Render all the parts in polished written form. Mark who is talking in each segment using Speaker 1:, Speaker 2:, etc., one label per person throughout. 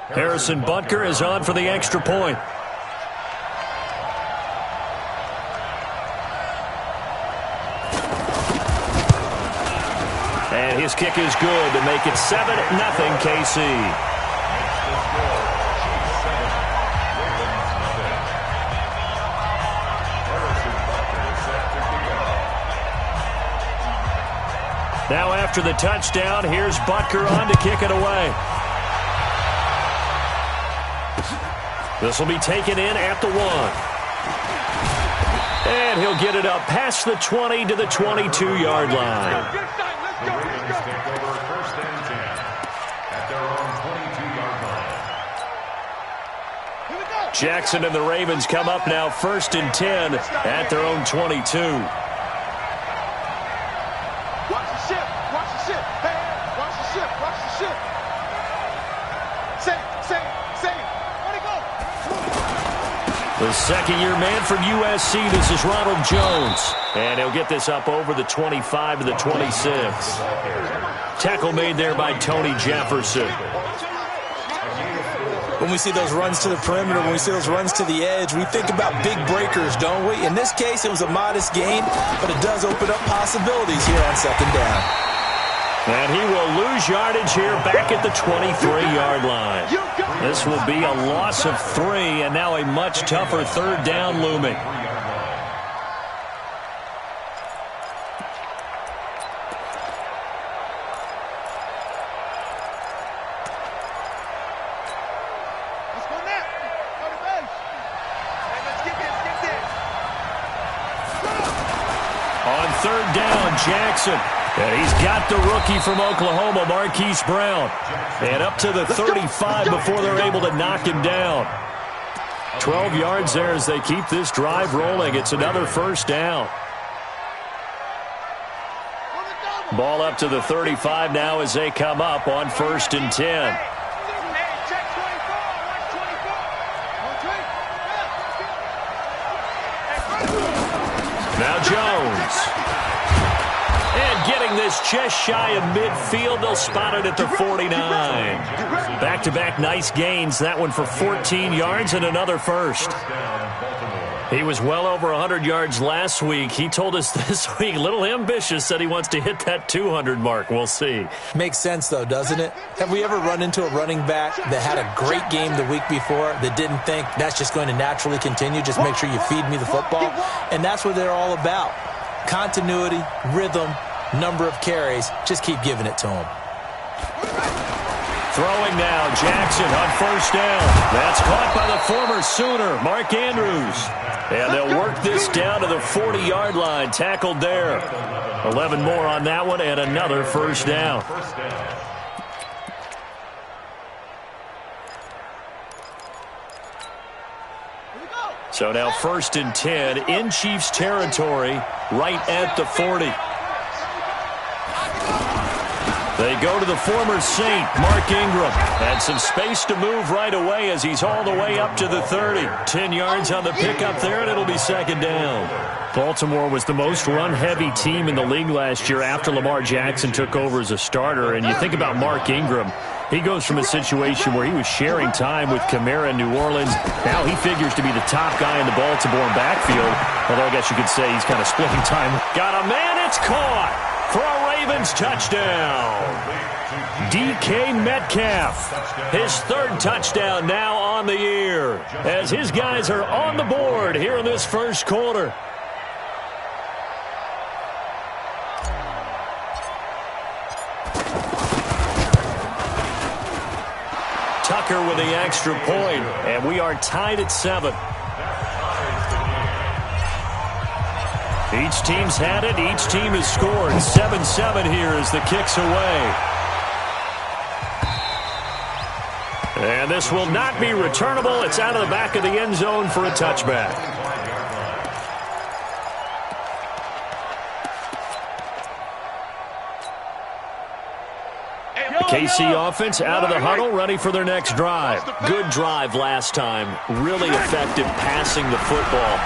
Speaker 1: Harrison Butker is on for the extra point. And his kick is good to make it 7-0 KC. Now after the touchdown, here's Butker on to kick it away. This will be taken in at the 1. And he'll get it up past the 20 to the 22-yard line.
Speaker 2: The Ravens take over 1st and 10 at their own 22-yard line.
Speaker 1: Jackson and the Ravens come up now 1st and 10 at their own 22. The second-year man from USC, this is Ronald Jones. And he'll get this up over the 25 to the 26. Tackle made there by Tony Jefferson.
Speaker 3: When we see those runs to the perimeter, when we see those runs to the edge, we think about big breakers, don't we? In this case, it was a modest gain, but it does open up possibilities here on 2nd down.
Speaker 1: And he will lose yardage here back at the 23-yard line. This will be a loss of 3, and now a much tougher 3rd down looming. On 3rd down, Jackson. And he's got the rookie from Oklahoma, Marquise Brown. And up to the 35 before they're able to knock him down. 12 yards there as they keep this drive rolling. It's another 1st down. Ball up to the 35 now as they come up on 1st and 10. Now Jones. And getting this just shy of midfield, they'll spot it at the 49. Back-to-back nice gains. That one for 14 yards and another 1st. He was well over 100 yards last week. He told us this week, a little ambitious, said he wants to hit that 200 mark. We'll see.
Speaker 3: Makes sense, though, doesn't it? Have we ever run into a running back that had a great game the week before that didn't think that's just going to naturally continue? Just make sure you feed me the football. And that's what they're all about. Continuity, rhythm, number of carries. Just keep giving it to him.
Speaker 1: Throwing now, Jackson on 1st down. That's caught by the former Sooner, Mark Andrews. And they'll work this down to the 40-yard line. Tackled there. 11 more on that one and another 1st down. So now 1st and 10 in Chiefs territory right at the 40. They go to the former Saint, Mark Ingram. Had some space to move right away as he's all the way up to the 30. 10 yards on the pickup there, and it'll be 2nd down. Baltimore was the most run-heavy team in the league last year after Lamar Jackson took over as a starter. And you think about Mark Ingram. He goes from a situation where he was sharing time with Kamara in New Orleans. Now he figures to be the top guy in the Baltimore backfield. Although I guess you could say he's kind of splitting time. Got a man, it's caught for a Ravens touchdown. DK Metcalf, his 3rd touchdown now on the year as his guys are on the board here in this 1st quarter. Tucker with the extra point, and we are tied at 7. Each team's had it. Each team has scored. 7-7 here as the kick's away. And this will not be returnable. It's out of the back of the end zone for a touchback. KC offense out of the huddle, ready for their next drive. Good drive last time. Really effective passing the football.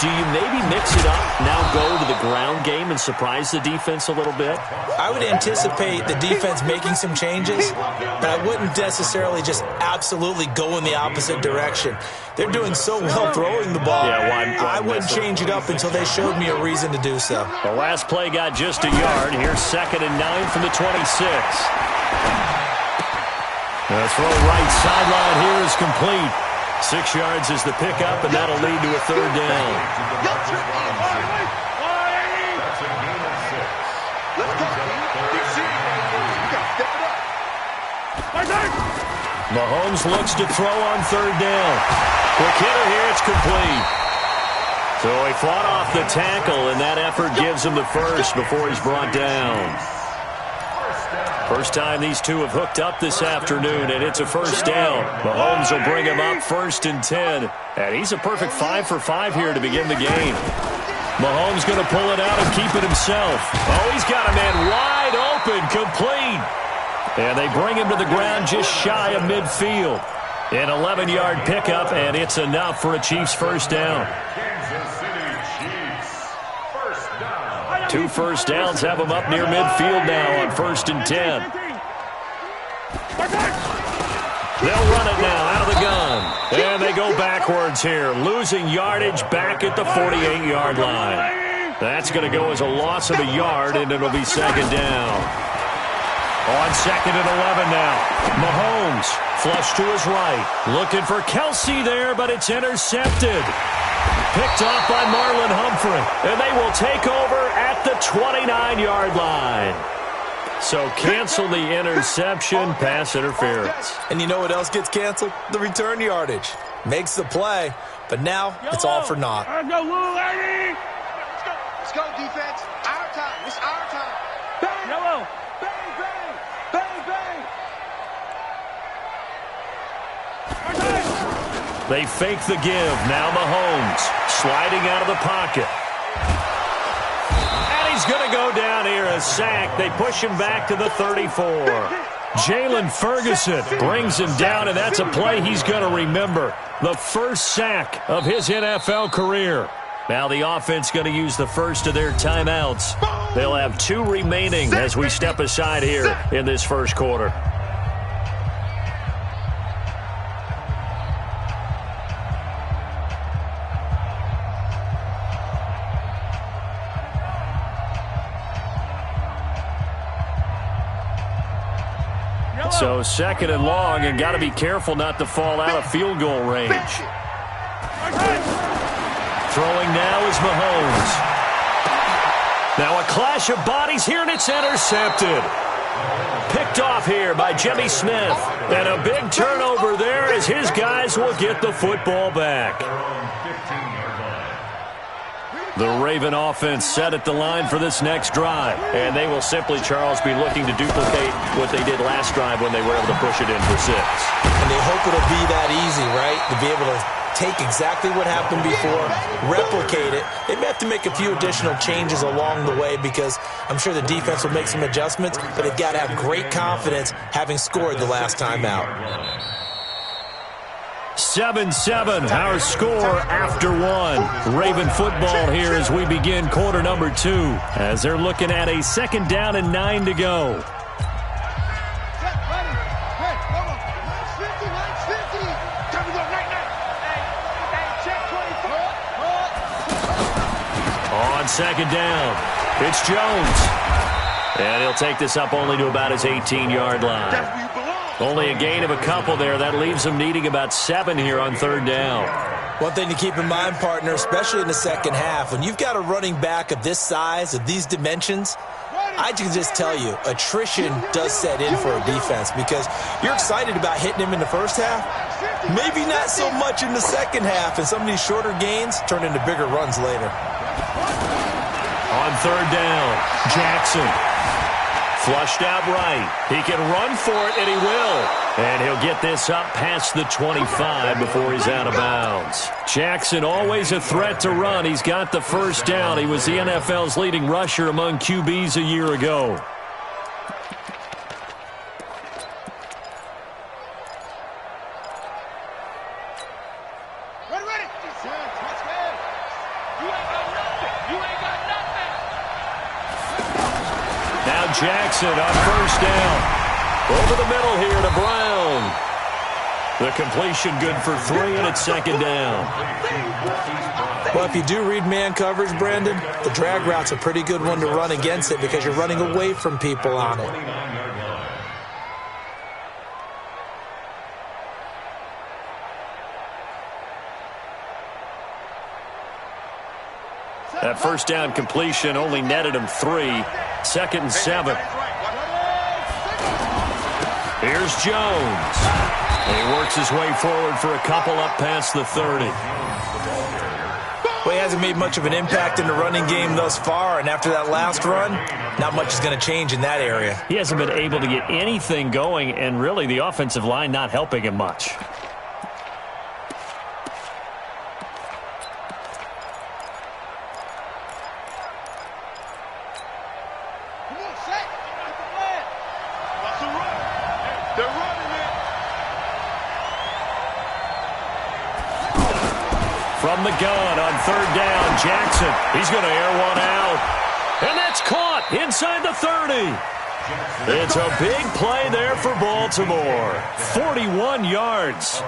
Speaker 1: do you maybe mix it up, now go to the ground game and surprise the defense a little bit?
Speaker 3: I would anticipate the defense making some changes, but I wouldn't necessarily just absolutely go in the opposite direction. They're doing so well throwing the ball.
Speaker 1: Yeah,
Speaker 3: I wouldn't change it up until they showed me a reason to do so.
Speaker 1: The last play got just a yard. Here's 2nd and 9 from the 26. The throw right sideline here is complete. 6 yards is the pickup, and that'll lead to a 3rd down. Mahomes looks to throw on 3rd down. Quick hitter here, it's complete. So he fought off the tackle, and that effort gives him the first before he's brought down. First time these two have hooked up this afternoon, and it's a 1st down. Mahomes will bring him up 1st and 10. And he's a perfect 5 for 5 here to begin the game. Mahomes going to pull it out and keep it himself. Oh, he's got a man wide open, complete. And they bring him to the ground just shy of midfield. An 11-yard pickup, and it's enough for a Chiefs 1st down.
Speaker 2: Kansas City Chiefs. 1st down.
Speaker 1: 2 first downs have them up near midfield now on 1st and 10. They'll run it now out of the gun. And they go backwards here, losing yardage back at the 48-yard line. That's going to go as a loss of a yard, and it'll be 2nd down. On 2nd and 11 now. Mahomes flush to his right. Looking for Kelsey there, but it's intercepted. Picked off by Marlon Humphrey. And they will take over at the 29-yard line. So cancel the interception, pass interference.
Speaker 3: And you know what else gets canceled? The return yardage. Makes the play, but now it's all for naught.
Speaker 4: Let's go, defense. Our time. It's our time. Bang! Yellow. Bang, bang. Bang, bang.
Speaker 1: They fake the give. Now Mahomes sliding out of the pocket. And he's going to go down here, a sack. They push him back to the 34. Jalen Ferguson brings him down, and that's a play he's going to remember. The first sack of his NFL career. Now the offense going to use the first of their timeouts. They'll have 2 remaining as we step aside here in this 1st quarter. So 2nd and long, and got to be careful not to fall out of field goal range. Throwing now is Mahomes. Now a clash of bodies here, and it's intercepted. Picked off here by Jimmy Smith. And a big turnover there as his guys will get the football back. The Raven offense set at the line for this next drive. And they will simply, Charles, be looking to duplicate what they did last drive when they were able to push it in for 6.
Speaker 3: And they hope it'll be that easy, right? To be able to take exactly what happened before, replicate it. They may have to make a few additional changes along the way because I'm sure the defense will make some adjustments, but they've got to have great confidence having scored the last time out.
Speaker 1: 7-7, our score after 1. Raven football here as we begin quarter number 2, as they're looking at a 2nd down and 9 to go. On 2nd down, it's Jones. And he'll take this up only to about his 18-yard line. Only a gain of a couple there. That leaves them needing about 7 here on 3rd down.
Speaker 3: One thing to keep in mind, partner, especially in the second half, when you've got a running back of this size, of these dimensions, I can just tell you, attrition does set in for a defense because you're excited about hitting him in the first half. Maybe not so much in the second half, and some of these shorter gains turn into bigger runs later.
Speaker 1: On 3rd down, Jackson. Flushed out right. He can run for it, and he will. And he'll get this up past the 25 before he's out of bounds. Jackson, always a threat to run. He's got the 1st down. He was the NFL's leading rusher among QBs a year ago. Jackson on first down. Over the middle here to Brown. The completion good for 3, and it's second down.
Speaker 3: Well, if you do read man coverage, Brandon, the drag route's a pretty good one to run against it because you're running away from people on it.
Speaker 1: That first down completion only netted him 3. Second and 7. Here's Jones. He works his way forward for a couple up past the 30.
Speaker 3: Well, he hasn't made much of an impact in the running game thus far, and after that last run, not much is going to change in that area.
Speaker 1: He hasn't been able to get anything going, and really the offensive line not helping him much. From the gun on third down, Jackson. He's going to air one out. And that's caught inside the 30. It's a big play there for Baltimore. 41 yards.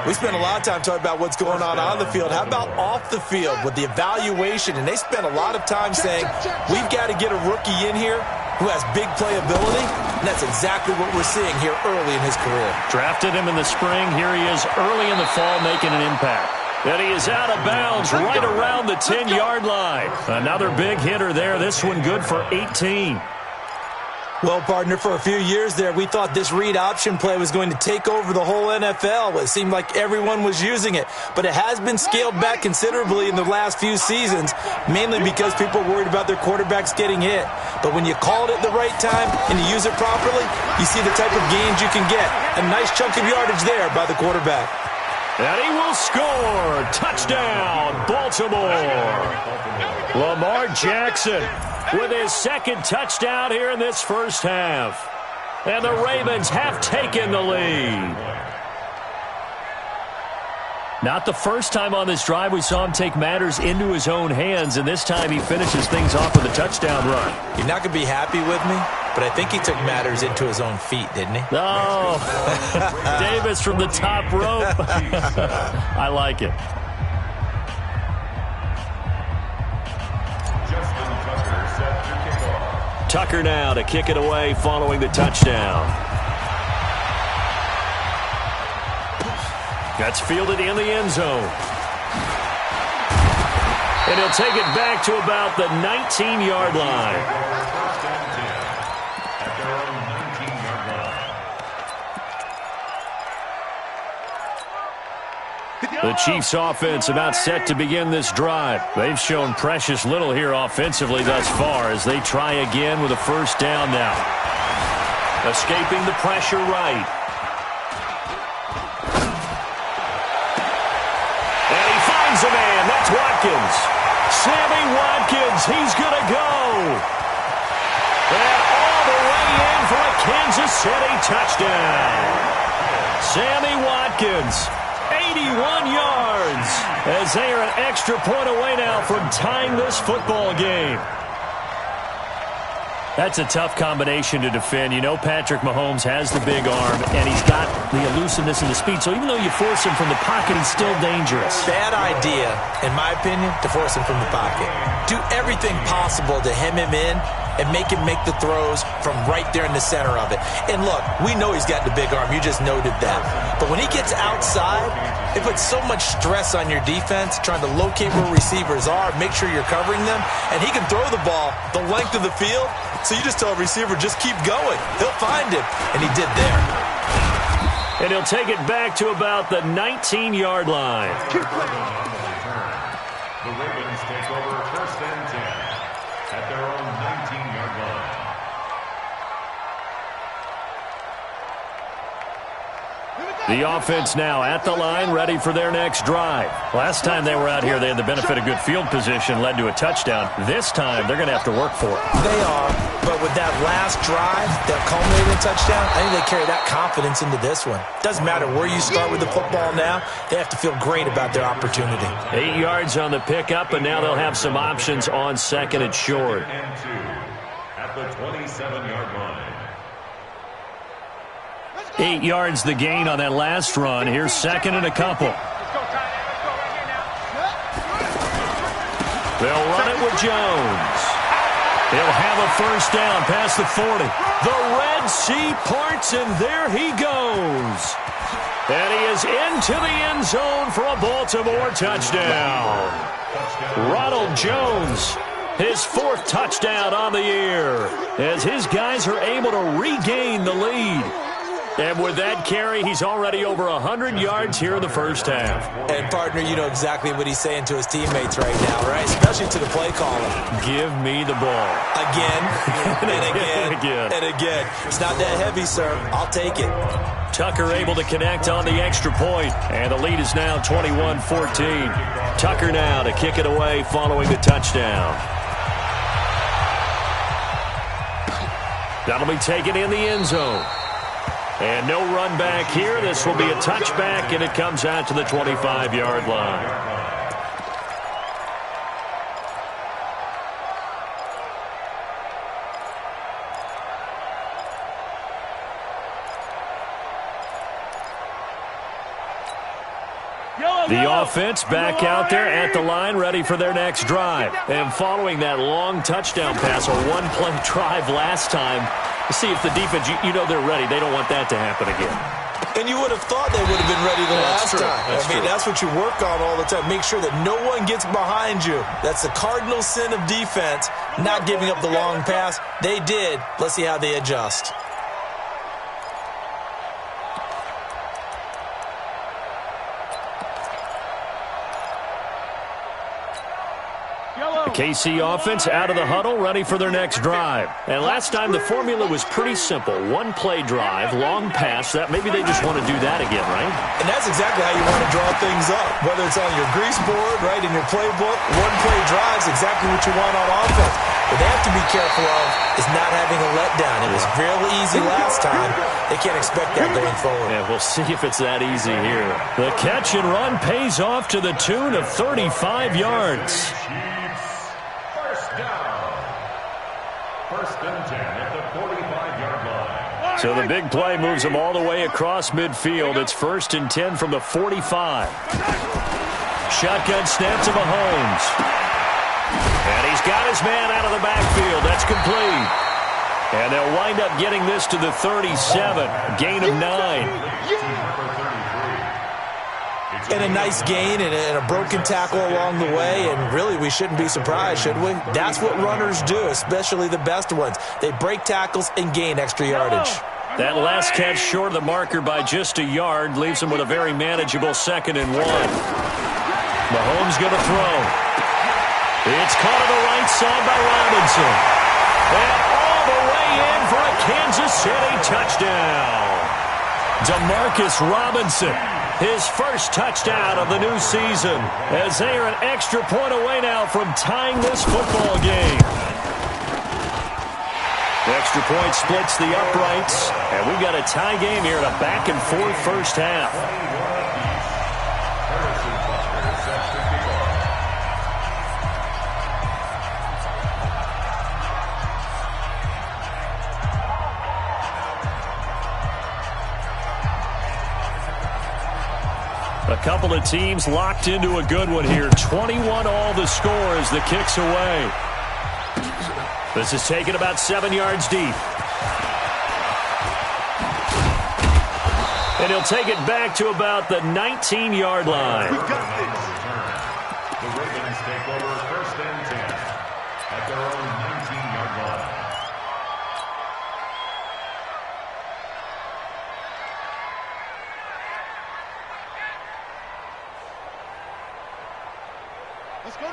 Speaker 3: We spent a lot of time talking about what's going on the field. How about off the field with the evaluation? And they spent a lot of time saying, we've got to get a rookie in here who has big playability. And that's exactly what we're seeing here early in his career.
Speaker 1: Drafted him in the spring. Here he is early in the fall making an impact. And he is out of bounds right around the 10-yard line. Another big hitter there. This one good for 18.
Speaker 3: Well, partner, for a few years there, we thought this read option play was going to take over the whole NFL. It seemed like everyone was using it. But it has been scaled back considerably in the last few seasons, mainly because people are worried about their quarterbacks getting hit. But when you call it at the right time and you use it properly, you see the type of gains you can get. A nice chunk of yardage there by the quarterback.
Speaker 1: And he will score. Touchdown, Baltimore. Lamar Jackson with his second touchdown here in this first half. And the Ravens have taken the lead. Not the first time on this drive we saw him take matters into his own hands, and this time he finishes things off with a touchdown run.
Speaker 3: You're not going to be happy with me, but I think he took matters into his own feet, didn't he?
Speaker 1: Oh, Davis from the top rope. I like it. Tucker now to kick it away following the touchdown. That's fielded in the end zone. And he'll take it back to about the 19-yard line. The Chiefs offense about set to begin this drive. They've shown precious little here offensively thus far as they try again with a first down now. Escaping the pressure right. And he finds a man. That's Watkins. Sammy Watkins. He's going to go. And all the way in for a Kansas City touchdown. Sammy Watkins. 81 yards as they are an extra point away now from tying this football game. That's a tough combination to defend. You know Patrick Mahomes has the big arm, and he's got the elusiveness and the speed. So even though you force him from the pocket, he's still dangerous.
Speaker 3: Bad idea, in my opinion, to force him from the pocket. Do everything possible to hem him in and make him make the throws from right there in the center of it. And look, we know he's got the big arm. You just noted that. But when he gets outside, it puts so much stress on your defense trying to locate where receivers are, make sure you're covering them, and he can throw the ball the length of the field. So you just tell a receiver, just keep going. He'll find it, and he did there.
Speaker 1: And he'll take it back to about the 19-yard line.
Speaker 2: The Ravens take over first and 10 at their own 19-yard line.
Speaker 1: The offense now at the line, ready for their next drive. Last time they were out here, they had the benefit of good field position, led to a touchdown. This time, they're going to have to work for it.
Speaker 3: They are, but with that last drive that culminated in a touchdown, I think they carry that confidence into this one. Doesn't matter where you start with the football now, they have to feel great about their opportunity.
Speaker 1: 8 yards on the pickup, and now they'll have some options on second and short.
Speaker 2: the 27-yard line.
Speaker 1: 8 yards the gain on that last run. Here's second and a couple. They'll run it with Jones. He'll have a first down past the 40. The Red Sea parts, and there he goes. And he is into the end zone for a Baltimore touchdown. Ronald Jones, his 4th touchdown on the year, as his guys are able to regain the lead. And with that carry, he's already over 100 yards here in the first half.
Speaker 3: And, partner, you know exactly what he's saying to his teammates right now, right? Especially to the play caller.
Speaker 1: Give me the ball.
Speaker 3: Again, and again, and again. It's not that heavy, sir. I'll take it.
Speaker 1: Tucker able to connect on the extra point, and the lead is now 21-14. Tucker now to kick it away following the touchdown. That'll be taken in the end zone. And no run back here. This will be a touchback, and it comes out to the 25-yard line. The offense back out there at the line, ready for their next drive. And following that long touchdown pass, a one-play drive last time, see if the defense, you know they're ready. They don't want that to happen again.
Speaker 3: And you would have thought they would have been ready the last time. That's what you work on all the time. Make sure that no one gets behind you. That's the cardinal sin of defense, not giving up the long pass. They did. Let's see how they adjust.
Speaker 1: KC offense out of the huddle, ready for their next drive. And last time the formula was pretty simple. One-play drive, long pass. That maybe they just want to do that again, right?
Speaker 3: And that's exactly how you want to draw things up. Whether it's on your grease board, right, in your playbook, one-play drives exactly what you want on offense. What they have to be careful of is not having a letdown. It was real easy last time. They can't expect that going forward.
Speaker 1: Yeah, we'll see if it's that easy here. The catch and run pays off to the tune of 35 yards. So the big play moves them all the way across midfield. It's 1st and 10 from the 45. Shotgun snap to Mahomes. And he's got his man out of the backfield. That's complete. And they'll wind up getting this to the 37. Gain of 9.
Speaker 3: And a nice gain and a broken tackle along the way. And really, we shouldn't be surprised, should we? That's what runners do, especially the best ones. They break tackles and gain extra yardage.
Speaker 1: That last catch short of the marker by just a yard leaves him with a very manageable 2nd and 1. Mahomes going to throw. It's caught on the right side by Robinson. And all the way in for a Kansas City touchdown. Demarcus Robinson, his first touchdown of the new season, as they are an extra point away now from tying this football game. The extra point splits the uprights, and we've got a tie game here in a back-and-forth first half. A couple of teams locked into a good one here. 21 all the score as the kick's away. This is taken about 7 yards deep. And he'll take it back to about the 19-yard line.
Speaker 2: We've got this. The Ravens take over 1st and 10 at their own 19-yard line.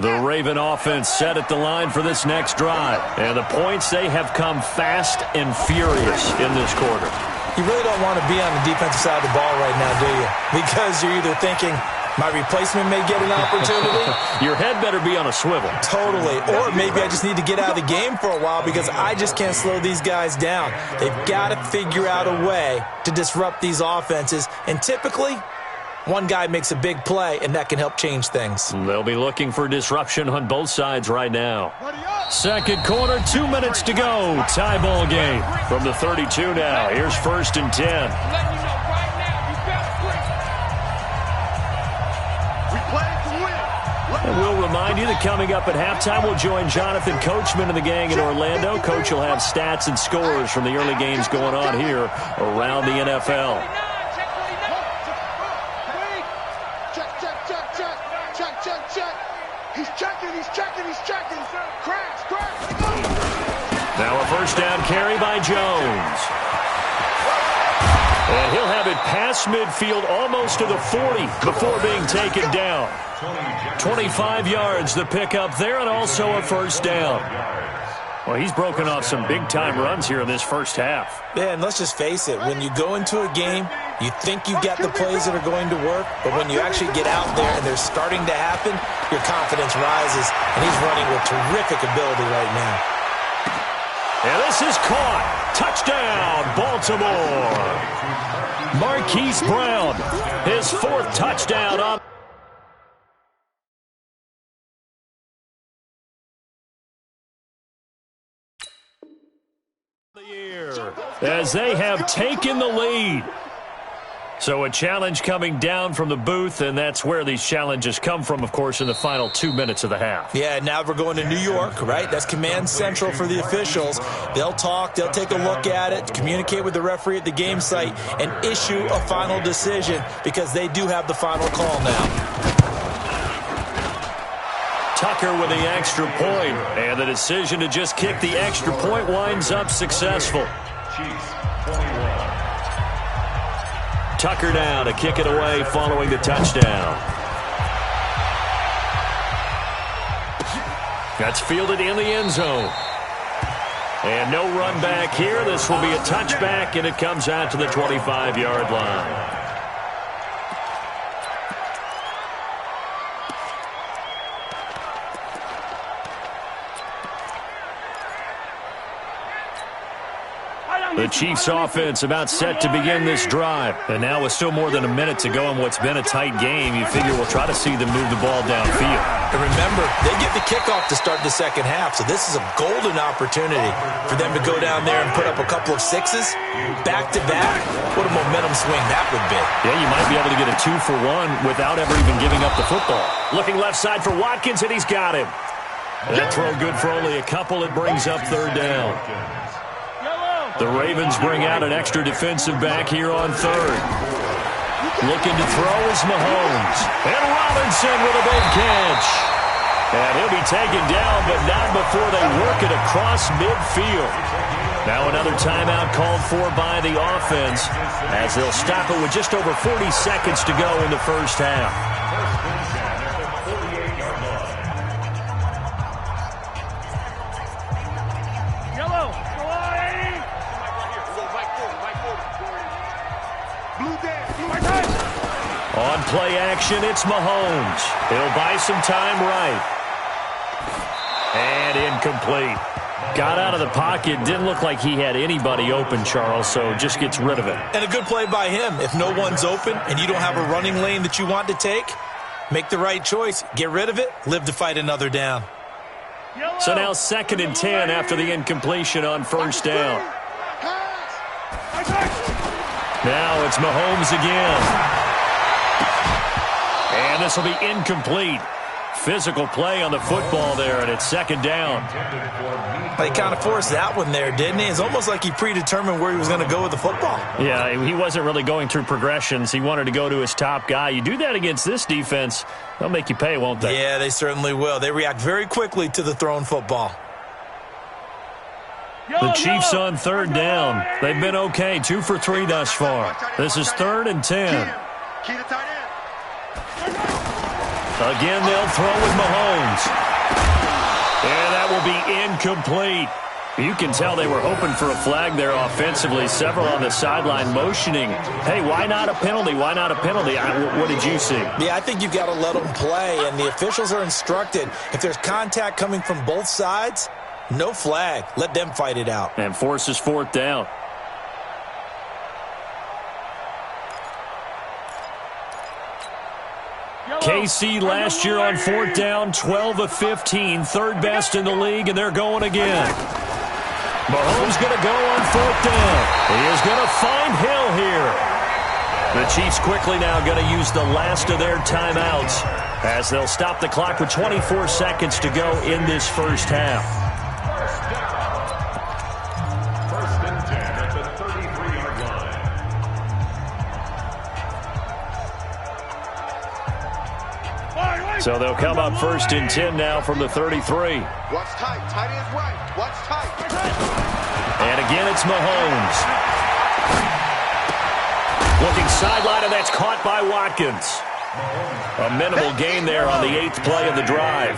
Speaker 1: The Raven offense set at the line for this next drive. And the points, they have come fast and furious in this quarter.
Speaker 3: You really don't want to be on the defensive side of the ball right now, do you? Because you're either thinking, my replacement may get an opportunity.
Speaker 1: Your head better be on a swivel.
Speaker 3: Totally. Or maybe I just need to get out of the game for a while because I just can't slow these guys down. They've got to figure out a way to disrupt these offenses. And typically, One guy makes a big play, and that can help change things.
Speaker 1: They'll be looking for disruption on both sides right now. Second quarter, 2 minutes to go. Tie ball game from the 32 now. Here's 1st and 10. And we'll remind you that coming up at halftime, we'll join Jonathan Coachman and the gang in Orlando. Coach will have stats and scores from the early games going on here around the NFL. Now a first down carry by Jones. And he'll have it past midfield almost to the 40 before being taken down. 25 yards the pickup there, and also a first down. Well, he's broken off some big-time runs here in this first half.
Speaker 3: Yeah, and let's just face it. When you go into a game, you think you've got the plays that are going to work, but when you actually get out there and they're starting to happen, your confidence rises, and he's running with terrific ability right now.
Speaker 1: And this is caught. Touchdown, Baltimore. Marquise Brown, his 4th touchdown on the year as they have taken the lead. So a challenge coming down from the booth, and that's where these challenges come from, of course, in the final 2 minutes of the half.
Speaker 3: Yeah, now we're going to New York, right? That's command central for the officials. They'll talk, they'll take a look at it, communicate with the referee at the game site, and issue a final decision because they do have the final call now.
Speaker 1: Tucker with the extra point, and the decision to just kick the extra point winds up successful.
Speaker 2: Chiefs, 21.
Speaker 1: Tucker now to kick it away following the touchdown. That's fielded in the end zone. And no run back here. This will be a touchback, and it comes out to the 25-yard line. The Chiefs offense about set to begin this drive. And now with still more than a minute to go in what's been a tight game, you figure we'll try to see them move the ball downfield.
Speaker 3: And remember, they get the kickoff to start the second half, so this is a golden opportunity for them to go down there and put up a couple of sixes back-to-back. What a momentum swing that would be.
Speaker 1: Yeah, you might be able to get a 2-for-1 without ever even giving up the football. Looking left side for Watkins, and he's got him. That throw good for only a couple. It brings up 3rd down. The Ravens bring out an extra defensive back here on 3rd. Looking to throw is Mahomes. And Robinson with a big catch. And he'll be taken down, but not before they work it across midfield. Now another timeout called for by the offense as they'll stop it with just over 40 seconds to go in the first half. On play action, it's Mahomes. He'll buy some time right. And incomplete. Got out of the pocket. Didn't look like he had anybody open, Charles, so just gets rid of it.
Speaker 3: And a good play by him. If no one's open and you don't have a running lane that you want to take, make the right choice. Get rid of it. Live to fight another down.
Speaker 1: So now 2nd and 10 after the incompletion on 1st down. Now it's Mahomes again. And this will be incomplete. Physical play on the football there, and it's 2nd down.
Speaker 3: He kind of forced that one there, didn't he? It's almost like he predetermined where he was going to go with the football.
Speaker 1: Yeah, he wasn't really going through progressions. He wanted to go to his top guy. You do that against this defense, they'll make you pay, won't they?
Speaker 3: Yeah, they certainly will. They react very quickly to the thrown football.
Speaker 1: The Chiefs on 3rd down. They've been okay, 2 for 3 thus far. This is 3rd and 10. Again, they'll throw with Mahomes. And that will be incomplete. You can tell they were hoping for a flag there offensively. Several on the sideline motioning, hey, why not a penalty? Why not a penalty? What did you see?
Speaker 3: Yeah, I think you've got to let them play, and the officials are instructed. If there's contact coming from both sides, no flag. Let them fight it out.
Speaker 1: And forces 4th down. KC last year on 4th down, 12 of 15, third best in the league, and they're going again. Mahomes going to go on 4th down. He is going to find Hill here. The Chiefs quickly now going to use the last of their timeouts as they'll stop the clock with 24 seconds to go in this first half.
Speaker 2: First and 10 at the 33-yard line.
Speaker 1: So they'll come up first and 10 now from the 33.
Speaker 4: Watch tight. Tight is right. Watch tight.
Speaker 1: And again, it's Mahomes. Looking sideline, and that's caught by Watkins. A minimal gain there on the 8th play of the drive.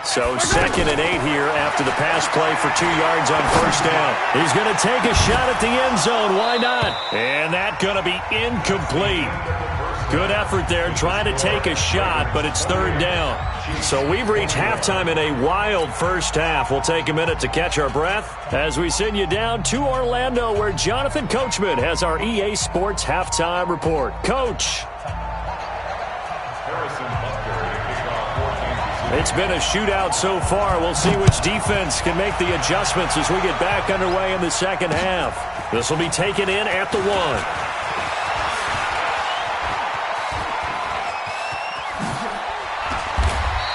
Speaker 1: So 2nd and 8 here after the pass play for 2 yards on first down. He's going to take a shot at the end zone. Why not? And that's going to be incomplete. Good effort there trying to take a shot, but it's 3rd down. So we've reached halftime in a wild first half. We'll take a minute to catch our breath as we send you down to Orlando, where Jonathan Coachman has our EA Sports halftime report. Coach. It's been a shootout so far. We'll see which defense can make the adjustments as we get back underway in the second half. This will be taken in at the 1.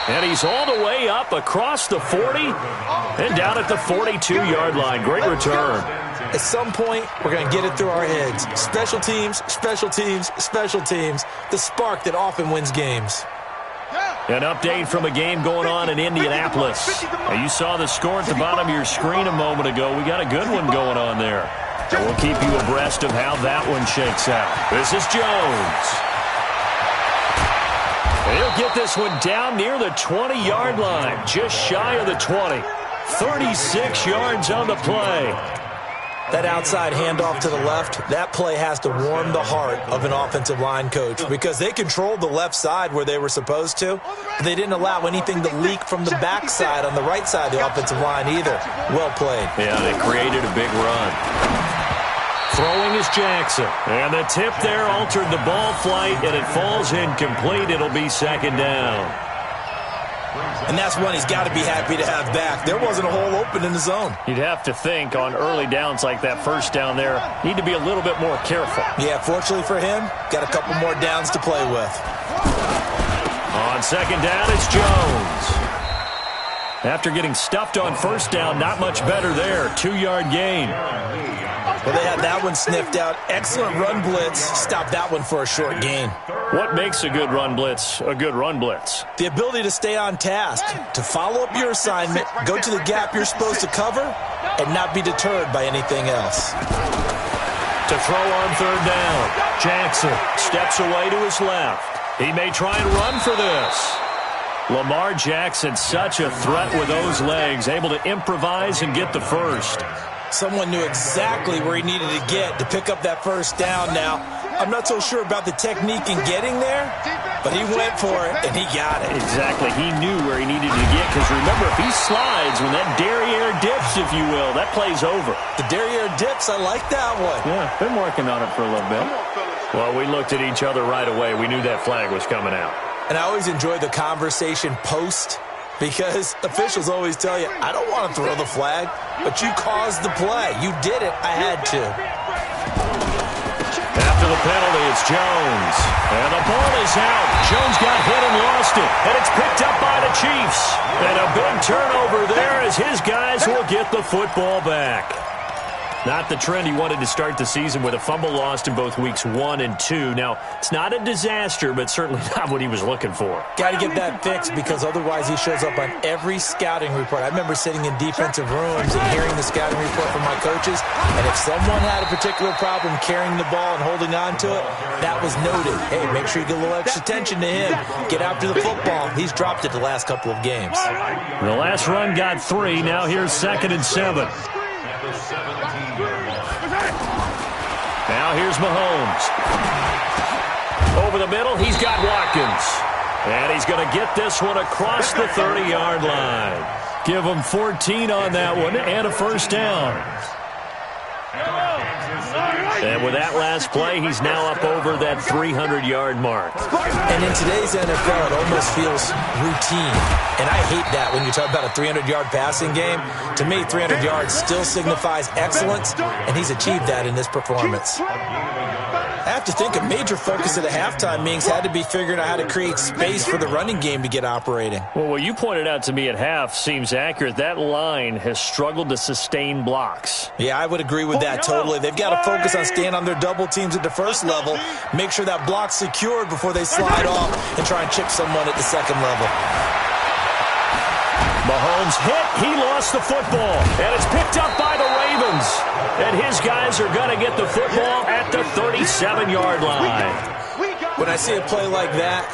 Speaker 1: And he's all the way up across the 40 and down at the 42-yard line. Great return.
Speaker 3: At some point, we're going to get it through our heads. Special teams, special teams, special teams. The spark that often wins games.
Speaker 1: An update from a game going on in Indianapolis. Now, you saw the score at the bottom of your screen a moment ago. We got a good one going on there. And we'll keep you abreast of how that one shakes out. This is Jones. He'll get this one down near the 20-yard line, just shy of the 20. 36 yards on the play.
Speaker 3: That outside handoff to the left, that play has to warm the heart of an offensive line coach because they controlled the left side where they were supposed to. But they didn't allow anything to leak from the backside on the right side of the offensive line either. Well played.
Speaker 1: Yeah, they created a big run. Throwing is Jackson. And the tip there altered the ball flight, and it falls incomplete. It'll be 2nd down.
Speaker 3: And that's one he's got to be happy to have back. There wasn't a hole open in the zone.
Speaker 1: You'd have to think on early downs like that first down there, need to be a little bit more careful.
Speaker 3: Yeah, fortunately for him, got a couple more downs to play with.
Speaker 1: On 2nd down, it's Jones. After getting stuffed on first down, not much better there. 2-yard gain.
Speaker 3: Well, they had that one sniffed out. Excellent run blitz. Stop that one for a short gain.
Speaker 1: What makes a good run blitz a good run blitz?
Speaker 3: The ability to stay on task, to follow up your assignment, go to the gap you're supposed to cover, and not be deterred by anything else.
Speaker 1: To throw on 3rd down, Jackson steps away to his left. He may try and run for this. Lamar Jackson, such a threat with those legs, able to improvise and get the first.
Speaker 3: Someone knew exactly where he needed to get to pick up that first down now. I'm not so sure about the technique in getting there, but he went for it, and he got it.
Speaker 1: Exactly. He knew where he needed to get, because remember, if he slides, when that derriere dips, if you will, that play's over.
Speaker 3: The derriere dips, I like that one.
Speaker 1: Yeah, been working on it for a little bit. Well, we looked at each other right away. We knew that flag was coming out.
Speaker 3: And I always enjoy the conversation post, because officials always tell you, I don't want to throw the flag, but you caused the play. You did it. I had to.
Speaker 1: After the penalty, it's Jones. And the ball is out. Jones got hit and lost it. And it's picked up by the Chiefs. And a big turnover there as his guys will get the football back. Not the trend he wanted to start the season with a fumble lost in both weeks 1 and 2. Now, it's not a disaster, but certainly not what he was looking for.
Speaker 3: Got to get that fixed, because otherwise he shows up on every scouting report. I remember sitting in defensive rooms and hearing the scouting report from my coaches, and if someone had a particular problem carrying the ball and holding on to it, that was noted. Hey, make sure you get a little extra attention to him. Get after the football. He's dropped it the last couple of games.
Speaker 1: The last run got 3. Now here's 2nd and 7. Now here's Mahomes. Over the middle, he's got Watkins. And he's going to get this one across the 30-yard line. Give him 14 on that one and a first down. And with that last play, he's now up over that 300-yard mark.
Speaker 3: And in today's NFL, it almost feels routine. And I hate that when you talk about a 300-yard passing game. To me, 300 yards still signifies excellence, and he's achieved that in this performance. I have to think a major focus of the halftime meetings had to be figuring out how to create space for the running game to get operating.
Speaker 1: Well, what you pointed out to me at half seems accurate. That line has struggled to sustain blocks.
Speaker 3: Yeah, I would agree with that totally. They've got to focus on staying on their double teams at the first level, make sure that block's secured before they slide off and try and chip someone at the second level.
Speaker 1: Mahomes hit. He lost the football. And it's picked up by the Ravens. And his guys are going to get the football at the 37-yard line.
Speaker 3: When I see a play like that,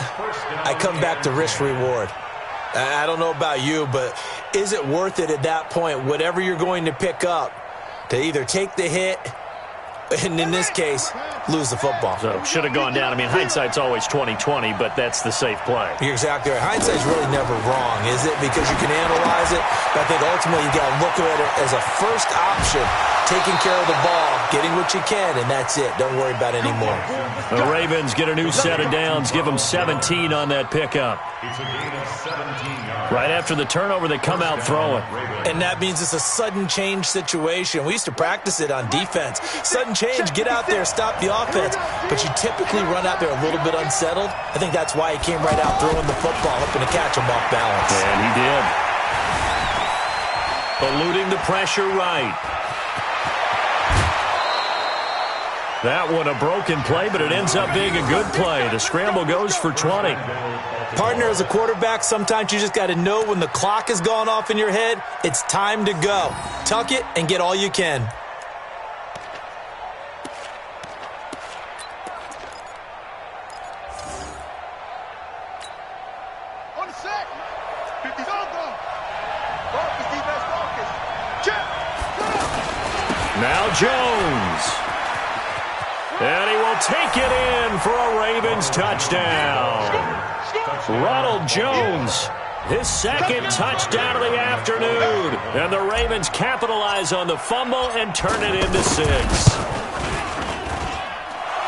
Speaker 3: I come back to risk-reward. I don't know about you, but is it worth it at that point, whatever you're going to pick up, to either take the hit and, in this case, lose the football?
Speaker 1: So, should have gone down. I mean, hindsight's always 20/20, but that's the safe play.
Speaker 3: You're exactly right. Hindsight's really never wrong, is it? Because you can analyze it, but I think ultimately you got to look at it as a first option, taking care of the ball, getting what you can, and that's it. Don't worry about it anymore.
Speaker 1: The Ravens get a new set of downs, give them 17 on that pickup.
Speaker 2: It's a gain of 17 yards.
Speaker 1: Right after the turnover, they come out throwing.
Speaker 3: And that means it's a sudden change situation. We used to practice it on defense. Sudden change, get out there, stop the offense. But you typically run out there a little bit unsettled. I think that's why he came right out throwing the football, hoping to catch him off balance.
Speaker 1: And he did. Eluding the pressure right. That one a broken play, but it ends up being a good play. The scramble goes for 20.
Speaker 3: Partner, as a quarterback, sometimes you just got to know when the clock has gone off in your head, it's time to go. Tuck it and get all you can.
Speaker 4: On the set. 50's on goal. Focus, defense, focus. Check.
Speaker 1: Now Jones. And he will take it in for a Ravens touchdown. Ronald Jones, his second touchdown of the afternoon. And the Ravens capitalize on the fumble and turn it into 6.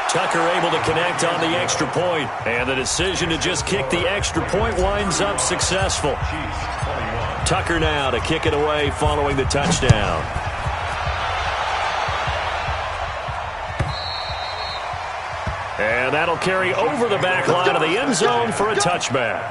Speaker 1: Tucker able to connect on the extra point. And the decision to just kick the extra point winds up successful. Tucker now to kick it away following the touchdown. And that'll carry over the back line of the end zone for a touchback.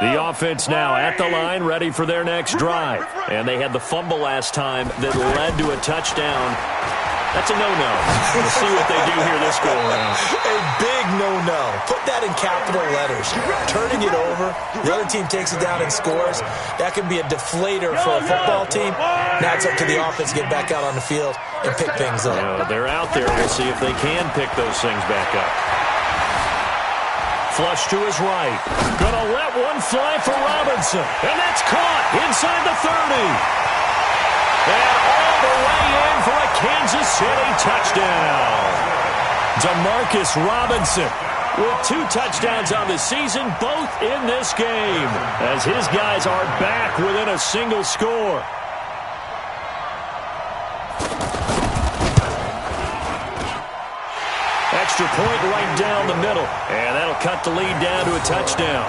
Speaker 1: The offense now at the line, ready for their next drive. And they had the fumble last time that led to a touchdown. That's a no-no. We'll see what they do here this go-around.
Speaker 3: A big no-no. Put that in capital letters. Turning it over, the other team takes it down and scores. That can be a deflator for a football team. Now it's up to the offense to get back out on the field and pick things up.
Speaker 1: They're out there. We'll see if they can pick those things back up. Flush to his right. Gonna let one fly for Robinson. And that's caught inside the 30. And all the way in for a Kansas City touchdown. Demarcus Robinson with 2 touchdowns on the season, both in this game, as his guys are back within a single score. Extra point right down the middle, and that'll cut the lead down to a touchdown.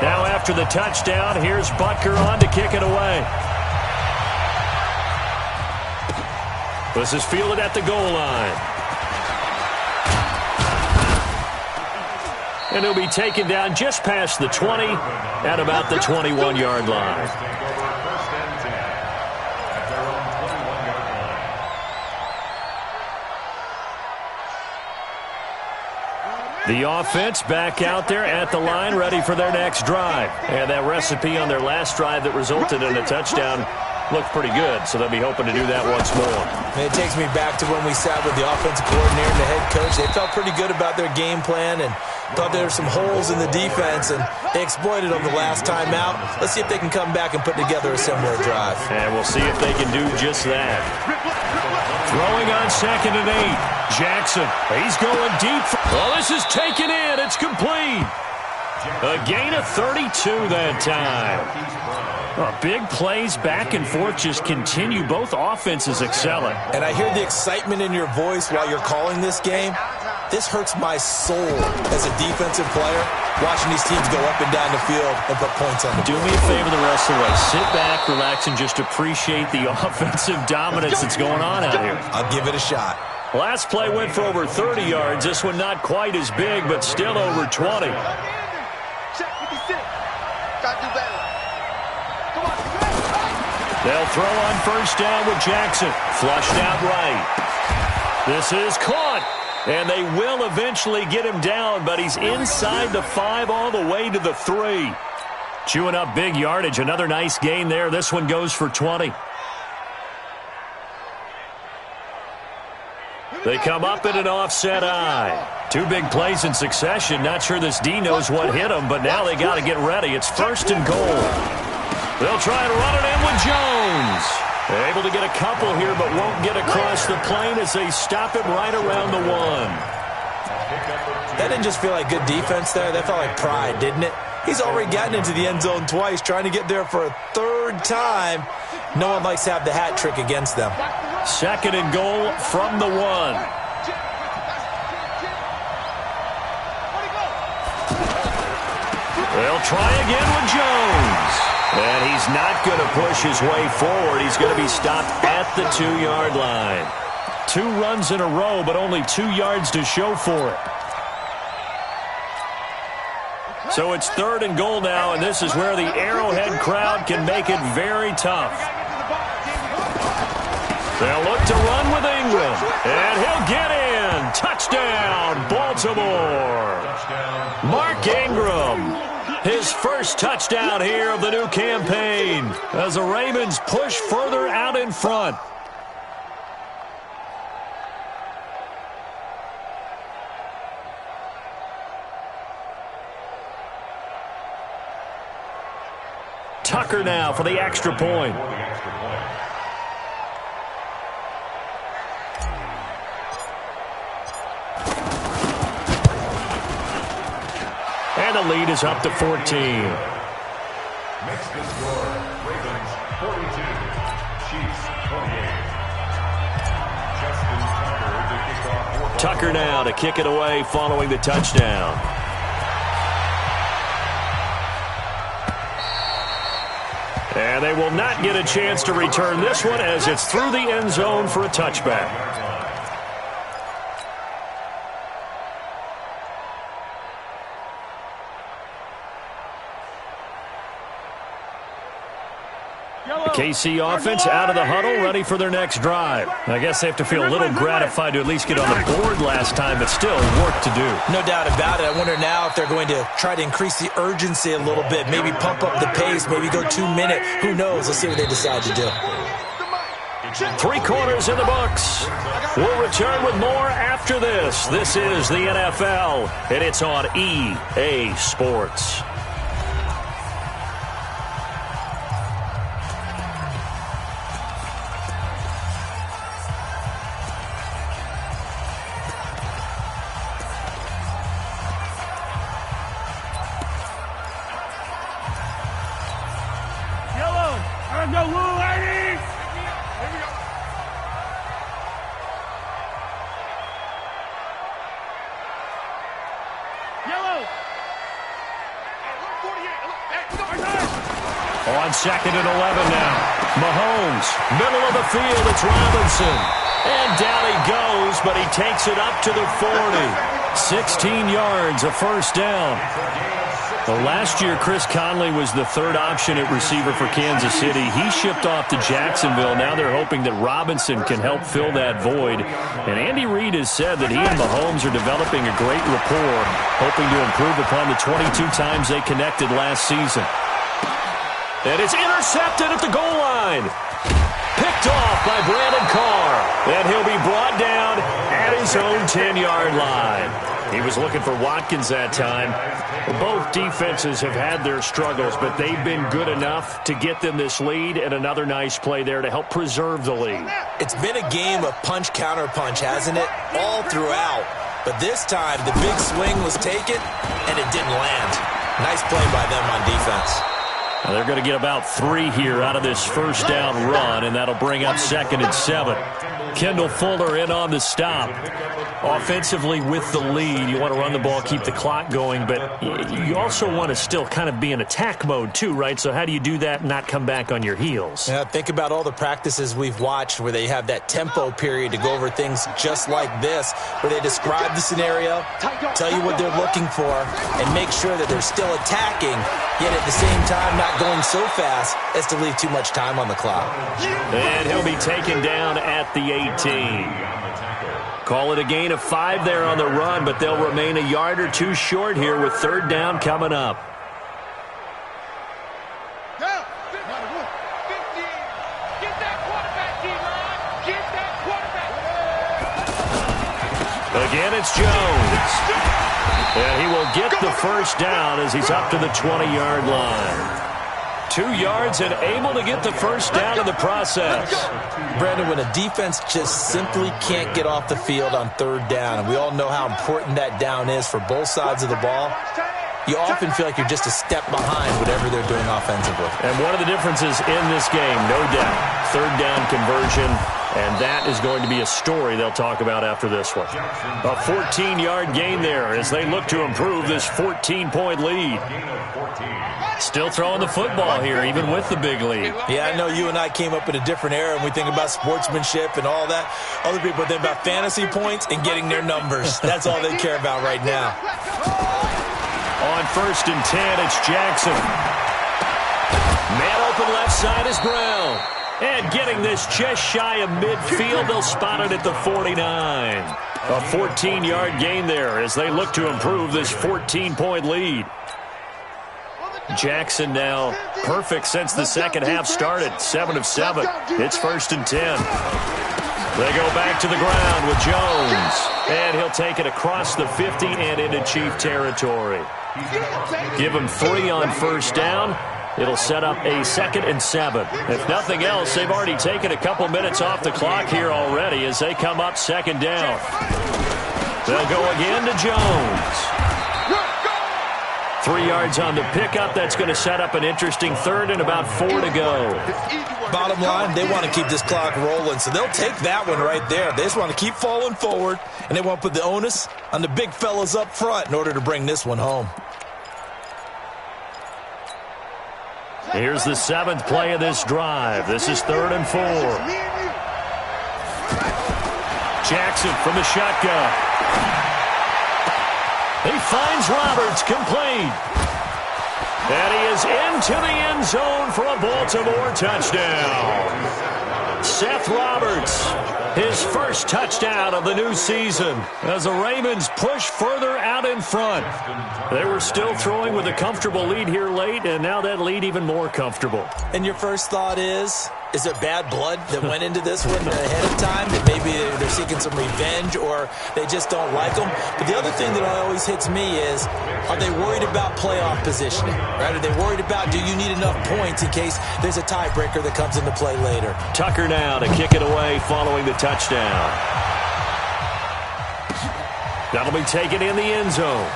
Speaker 1: Now after the touchdown, here's Butker on to kick it away. This is fielded at the goal line. And he'll be taken down just past the 20 at about the 21-yard line. The offense back out there at the line, ready for their next drive. And that recipe on their last drive that resulted in a touchdown looked pretty good, so they'll be hoping to do that once more.
Speaker 3: And it takes me back to when we sat with the offensive coordinator and the head coach. They felt pretty good about their game plan and thought there were some holes in the defense, and they exploited them the last time out. Let's see if they can come back and put together a similar drive.
Speaker 1: And we'll see if they can do just that. Throwing on 2nd and 8. Jackson, he's going deep. Well, this is taken in. It's complete. A gain of 32 that time. Big plays back and forth just continue. Both offenses excelling.
Speaker 3: And I hear the excitement in your voice while you're calling this game. This hurts my soul as a defensive player, watching these teams go up and down the field and put points on the board.
Speaker 1: Do me a favor the rest of the way. Sit back, relax, and just appreciate the offensive dominance that's going on out here.
Speaker 3: I'll give it a shot.
Speaker 1: Last play went for over 30 yards. This one not quite as big, but still over 20. They'll throw on 1st down with Jackson. Flushed out right. This is caught. And they will eventually get him down, but he's inside the 5 all the way to the 3. Chewing up big yardage. Another nice gain there. This one goes for 20. They come up in an offset eye. 2 big plays in succession. Not sure this D knows what hit him, but now they got to get ready. It's 1st and goal. They'll try and run it in with Jones. They're able to get a couple here, but won't get across the plane as they stop him right around the 1.
Speaker 3: That didn't just feel like good defense there. That felt like pride, didn't it? He's already gotten into the end zone twice, trying to get there for a 3rd time. No one likes to have the hat trick against them.
Speaker 1: 2nd and goal from the 1. They'll try again with Jones. And he's not going to push his way forward. He's going to be stopped at the 2-yard line. 2 runs in a row, but only 2 yards to show for it. So it's 3rd and goal now, and this is where the Arrowhead crowd can make it very tough. They'll look to run with Ingram, and he'll get in. Touchdown, Baltimore. Mark Ingram. His first touchdown here of the new campaign as the Ravens push further out in front. Tucker now for the extra point. And the lead is up to 14.
Speaker 2: Makes the score, Ravens 42, Chiefs 28. Justin Tucker to kick off.
Speaker 1: Tucker now to kick it away following the touchdown. And they will not get a chance to return this one as it's through the end zone for a touchback. KC offense out of the huddle, ready for their next drive. I guess they have to feel a little gratified to at least get on the board last time, but still work to do.
Speaker 3: No doubt about it. I wonder now if they're going to try to increase the urgency a little bit, maybe pump up the pace, maybe go 2-minute. Who knows? Let's see what they decide to do.
Speaker 1: 3 quarters in the books. We'll return with more after this. This is the NFL, and it's on EA Sports. On 2nd and 11 now. Mahomes, middle of the field, it's Robinson. And down he goes, but he takes it up to the 40. 16 yards, a first down. Well, last year, Chris Conley was the 3rd option at receiver for Kansas City. He shipped off to Jacksonville. Now they're hoping that Robinson can help fill that void. And Andy Reid has said that he and Mahomes are developing a great rapport, hoping to improve upon the 22 times they connected last season. And it's intercepted at the goal line. Picked off by Brandon Carr. And he'll be brought down at his own 10-yard line. He was looking for Watkins that time. Both defenses have had their struggles, but they've been good enough to get them this lead, and another nice play there to help preserve the lead.
Speaker 3: It's been a game of punch-counter-punch, hasn't it? All throughout. But this time, the big swing was taken, and it didn't land. Nice play by them on defense.
Speaker 1: Now they're going to get about 3 here out of this first down run, and that'll bring up 2nd and 7. Kendall Fuller in on the stop. Offensively with the lead, you want to run the ball, keep the clock going, but you also want to still kind of be in attack mode too, right? So how do you do that and not come back on your heels?
Speaker 3: Yeah, think about all the practices we've watched where they have that tempo period to go over things just like this, where they describe the scenario, tell you what they're looking for, and make sure that they're still attacking, yet at the same time not going so fast as to leave too much time on the clock.
Speaker 1: And he'll be taken down at the 18. Call it a gain of 5 there on the run, but they'll remain a yard or 2 short here with 3rd down coming up. Again, it's Jones. And he will get the first down as he's up to the 20-yard line. 2 yards and able to get the first down in the process.
Speaker 3: Brandon, when a defense just simply can't get off the field on 3rd down, and we all know how important that down is for both sides of the ball, you often feel like you're just a step behind whatever they're doing offensively.
Speaker 1: And one of the differences in this game, no doubt, 3rd down conversion, and that is going to be a story they'll talk about after this one. A 14-yard gain there as they look to improve this 14-point lead. Still throwing the football here, even with the big lead.
Speaker 3: Yeah, I know you and I came up in a different era, and we think about sportsmanship and all that. Other people think about fantasy points and getting their numbers. That's all they care about right now.
Speaker 1: On 1st and 10, it's Jackson. Man open left side is Brown. And getting this just shy of midfield, they'll spot it at the 49. A 14-yard gain there as they look to improve this 14-point lead. Jackson now perfect since the second half started. 7 of 7. It's 1st and 10. They go back to the ground with Jones. And he'll take it across the 50 and into Chief territory. Give him 3 on 1st down. It'll set up a 2nd and 7. If nothing else, they've already taken a couple minutes off the clock here already as they come up 2nd down. They'll go again to Jones. 3 yards on the pickup. That's going to set up an interesting 3rd and about 4 to go.
Speaker 3: Bottom line, they want to keep this clock rolling, so they'll take that one right there. They just want to keep falling forward, and they want to put the onus on the big fellas up front in order to bring this one home.
Speaker 1: Here's the 7th play of this drive. This is 3rd and 4. Jackson from the shotgun. He finds Roberts, complete. And he is into the end zone for a Baltimore touchdown. Seth Roberts, his first touchdown of the new season as the Ravens push further out in front. They were still throwing with a comfortable lead here late, and now that lead even more comfortable.
Speaker 3: And your first thought is there bad blood that went into this one ahead of time? That maybe they're seeking some revenge or they just don't like them? But the other thing that always hits me is, are they worried about playoff positioning? Right? Are they worried about, do you need enough points in case there's a tiebreaker that comes into play later?
Speaker 1: Tucker now to kick it away following the touchdown. That'll be taken in the end zone.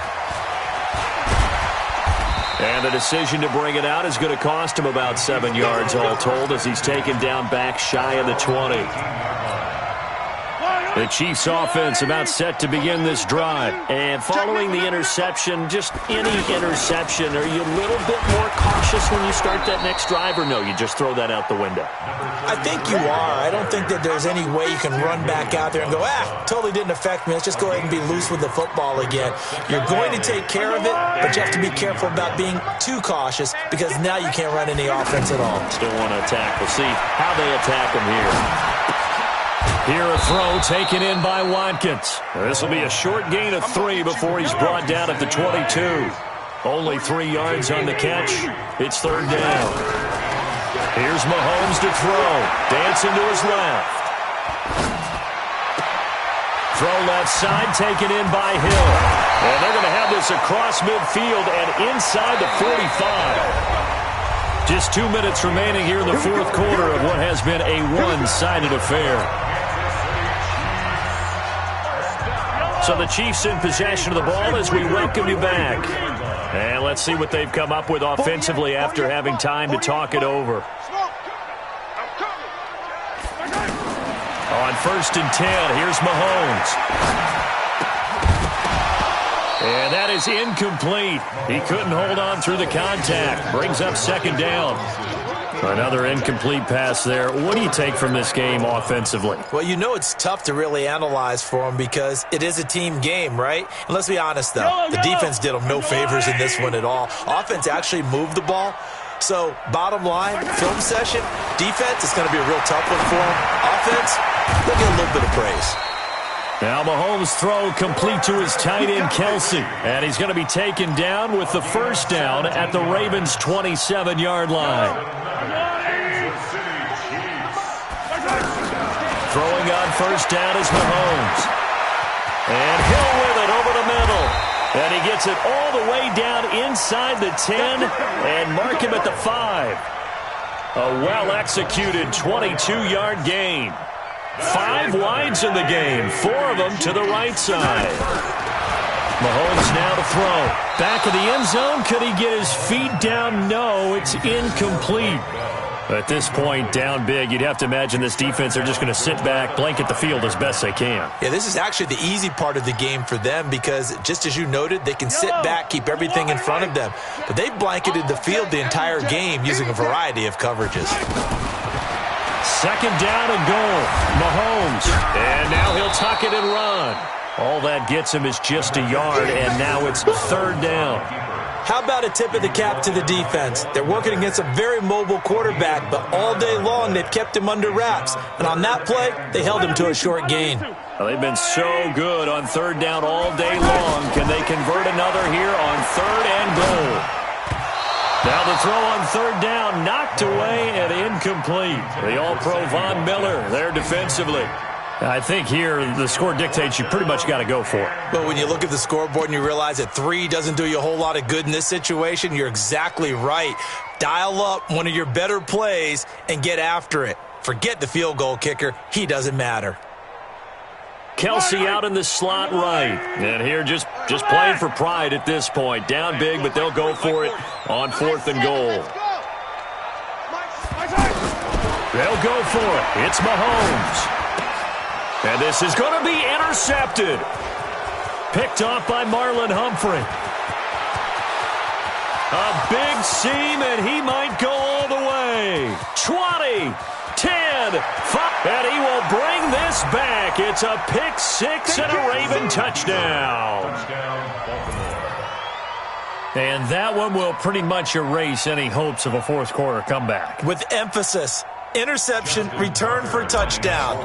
Speaker 1: And the decision to bring it out is going to cost him about 7 yards all told as he's taken down back shy of the 20. The Chiefs offense about set to begin this drive. And following the interception, just any interception, are you a little bit more cautious when you start that next drive, or no, you just throw that out the window?
Speaker 3: I think you are. I don't think that there's any way you can run back out there and go, totally didn't affect me. Let's just go ahead and be loose with the football again. You're going to take care of it, but you have to be careful about being too cautious because now you can't run any offense at all.
Speaker 1: Still want to attack. We'll see how they attack him here. Here a throw taken in by Watkins. This will be a short gain of 3 before he's brought down at the 22. Only 3 yards on the catch. It's 3rd down. Here's Mahomes to throw. Dancing to his left. Throw left side, taken in by Hill. And they're going to have this across midfield and inside the 45. Just 2 minutes remaining here in the fourth quarter of what has been a one-sided affair. So the Chiefs in possession of the ball as we welcome you back. And let's see what they've come up with offensively after having time to talk it over. On 1st and 10, here's Mahomes. And that is incomplete. He couldn't hold on through the contact. Brings up 2nd down. Another incomplete pass there. What do you take from this game offensively?
Speaker 3: Well, you know it's tough to really analyze for them because it is a team game, right? And let's be honest, though. The defense did them no favors in this one at all. Offense actually moved the ball. So, bottom line, film session, defense, it's going to be a real tough one for them. Offense, they'll get a little bit of praise.
Speaker 1: Now Mahomes' throw complete to his tight end, Kelsey. And he's going to be taken down with the 1st down at the Ravens' 27-yard line. Throwing on 1st down is Mahomes. And Hill with it over the middle. And he gets it all the way down inside the 10 and mark him at the 5. A well-executed 22-yard gain. 5 wides in the game, 4 of them to the right side. Mahomes now to throw. Back of the end zone. Could he get his feet down? No, it's incomplete. At this point, down big, you'd have to imagine this defense, they're just going to sit back, blanket the field as best they can.
Speaker 3: Yeah, this is actually the easy part of the game for them because, just as you noted, they can sit back, keep everything in front of them. But they blanketed the field the entire game using a variety of coverages.
Speaker 1: 2nd down and goal. Mahomes. And now he'll tuck it and run. All that gets him is just a yard, and now it's 3rd down.
Speaker 3: How about a tip of the cap to the defense? They're working against a very mobile quarterback, but all day long they've kept him under wraps. And on that play, they held him to a short gain.
Speaker 1: Well, they've been so good on 3rd down all day long. Can they convert another here on 3rd and goal? Now the throw on 3rd down, knocked away and incomplete. The All-Pro Von Miller there defensively. I think here the score dictates you pretty much got to go for it.
Speaker 3: But when you look at the scoreboard and you realize that 3 doesn't do you a whole lot of good in this situation, you're exactly right. Dial up one of your better plays and get after it. Forget the field goal kicker. He doesn't matter.
Speaker 1: Kelsey out in the slot right. And here just playing for pride at this point. Down big, but they'll go for it on 4th and goal. They'll go for it. It's Mahomes. And this is going to be intercepted. Picked off by Marlon Humphrey. A big seam, and he might go all the way. 20, 10, 5, and he will bring this back. It's a pick 6 and a Raven touchdown. And that one will pretty much erase any hopes of a fourth quarter comeback.
Speaker 3: With emphasis. Interception, return for touchdown.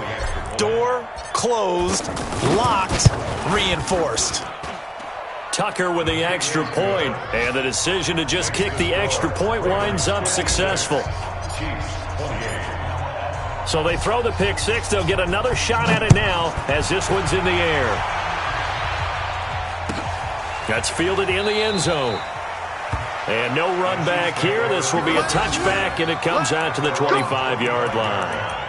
Speaker 3: Door closed, locked, reinforced.
Speaker 1: Tucker with the extra point, and the decision to just kick the extra point winds up successful. So they throw the pick 6. They'll get another shot at it now as this one's in the air. That's fielded in the end zone. And no run back here. This will be a touchback, and it comes out to the 25-yard line.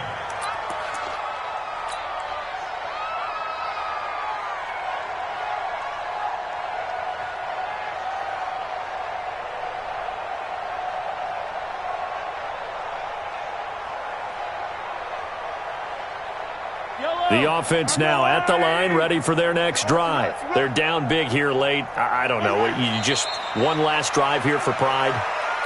Speaker 1: The offense now at the line, ready for their next drive. They're down big here late. I don't know. You just one last drive here for pride?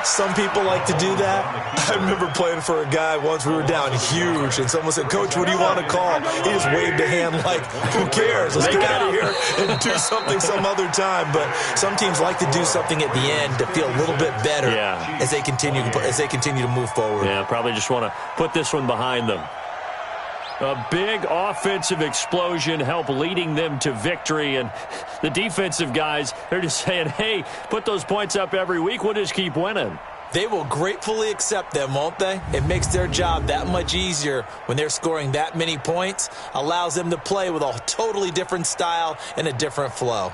Speaker 3: Some people like to do that. I remember playing for a guy once. We were down huge, and someone said, "Coach, what do you want to call?" He just waved a hand like, who cares? Let's get out of here and do something some other time. But some teams like to do something at the end to feel a little bit better as they continue to move forward.
Speaker 1: Yeah, probably just want to put this one behind them. A big offensive explosion help leading them to victory. And the defensive guys, they're just saying, hey, put those points up every week. We'll just keep winning.
Speaker 3: They will gratefully accept them, won't they? It makes their job that much easier when they're scoring that many points, allows them to play with a totally different style and a different flow.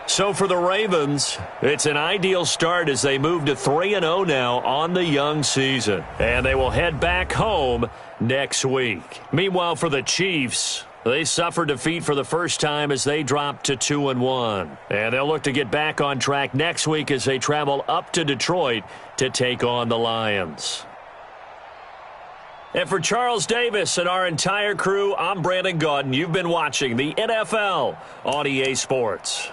Speaker 1: So for the Ravens, it's an ideal start as they move to 3-0 now on the young season. And they will head back home next week. Meanwhile, for the Chiefs, they suffered defeat for the first time as they dropped to 2-1. And they'll look to get back on track next week as they travel up to Detroit to take on the Lions. And for Charles Davis and our entire crew, I'm Brandon Gaudin. You've been watching the NFL on EA Sports.